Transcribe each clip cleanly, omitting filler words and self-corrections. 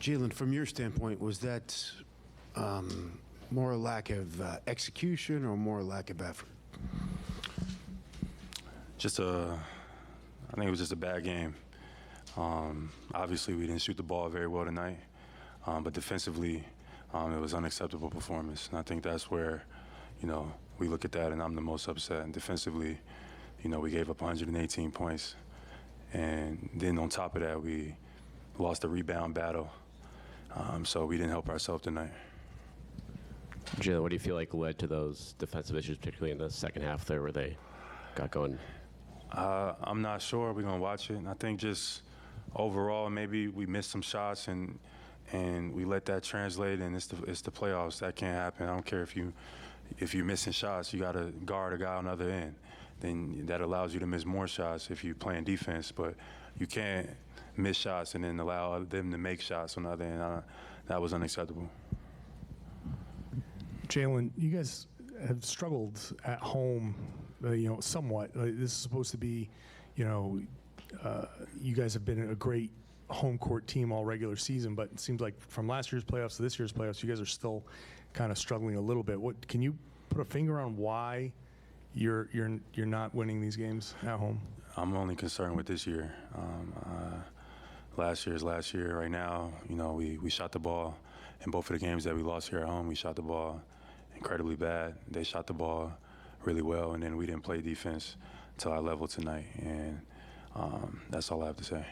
Jaylen, from your standpoint, was that more a lack of execution or more a lack of effort? I think it was just a bad game. Obviously, we didn't shoot the ball very well tonight, but defensively, it was unacceptable performance. And I think that's where, we look at that and I'm the most upset. And defensively, we gave up 118 points. And then on top of that, we lost the rebound battle. So we didn't help ourselves tonight. Jaylen, what do you feel like led to those defensive issues, particularly in the second half there where they got going? I'm not sure. We're going to watch it. And I think just overall, maybe we missed some shots and we let that translate, and it's the playoffs. That can't happen. I don't care if you're missing shots, you got to guard a guy on the other end. Then that allows you to miss more shots if you're playing defense. But you can't miss shots and then allow them to make shots on the other end. That was unacceptable. Jaylen, you guys have struggled at home, somewhat. This is supposed to be, you guys have been a great home court team all regular season, but it seems like from last year's playoffs to this year's playoffs, you guys are still kind of struggling a little bit. What can you put a finger on why you're not winning these games at home? I'm only concerned with this year. Last year is last year. Right now, we shot the ball in both of the games that we lost here at home. We shot the ball incredibly bad. They shot the ball really well, and then we didn't play defense to our level tonight. And that's all I have to say.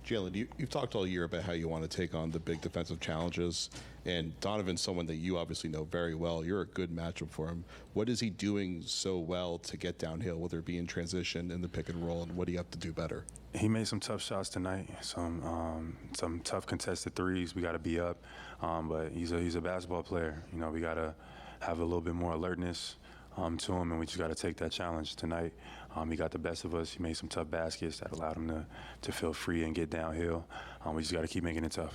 Jaylen, you've talked all year about how you want to take on the big defensive challenges, and Donovan's someone that you obviously know very well. You're a good matchup for him. What is he doing so well to get downhill, whether it be in transition, in the pick and roll, and what do you have to do better? He made some tough shots tonight, some tough contested threes. We got to be up, but he's a basketball player. We got to have a little bit more alertness to him, and we just got to take that challenge tonight. He got the best of us. He made some tough baskets that allowed him to feel free and get downhill. We just got to keep making it tough.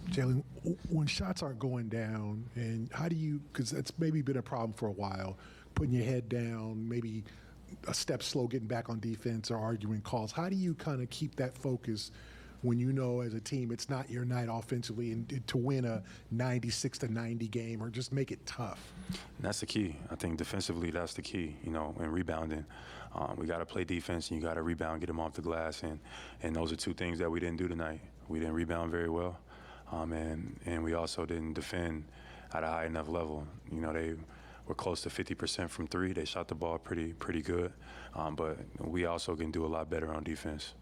Jaylen, when shots aren't going down, and how do you, because that's maybe been a problem for a while, putting your head down, maybe a step slow getting back on defense or arguing calls, how do you kind of keep that focus when you know as a team it's not your night offensively and to win a 96-90 game or just make it tough? And that's the key. I think defensively that's the key, in rebounding. We got to play defense and you got to rebound, get them off the glass. And those are two things that we didn't do tonight. We didn't rebound very well. And we also didn't defend at a high enough level. They were close to 50% from three. They shot the ball pretty good. But we also can do a lot better on defense.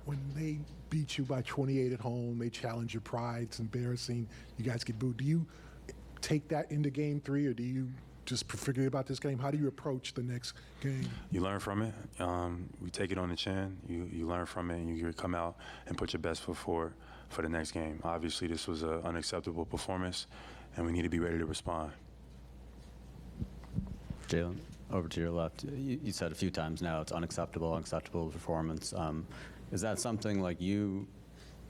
When they beat you by 28 at home, they challenge your pride, it's embarrassing, you guys get booed. Do you take that into game three, or do you just forget about this game? How do you approach the next game? You learn from it. We take it on the chin. You learn from it, and you come out and put your best foot forward for the next game. Obviously, this was an unacceptable performance, and we need to be ready to respond. Jaylen, over to your left. You said a few times now it's unacceptable performance. Is that something like you,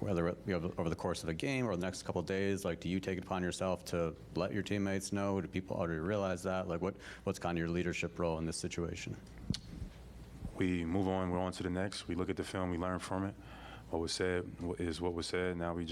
whether over the course of a game or the next couple of days, do you take it upon yourself to let your teammates know? Do people already realize that? What's kind of your leadership role in this situation? We move on. We're on to the next. We look at the film. We learn from it. What was said is what was said. Now we just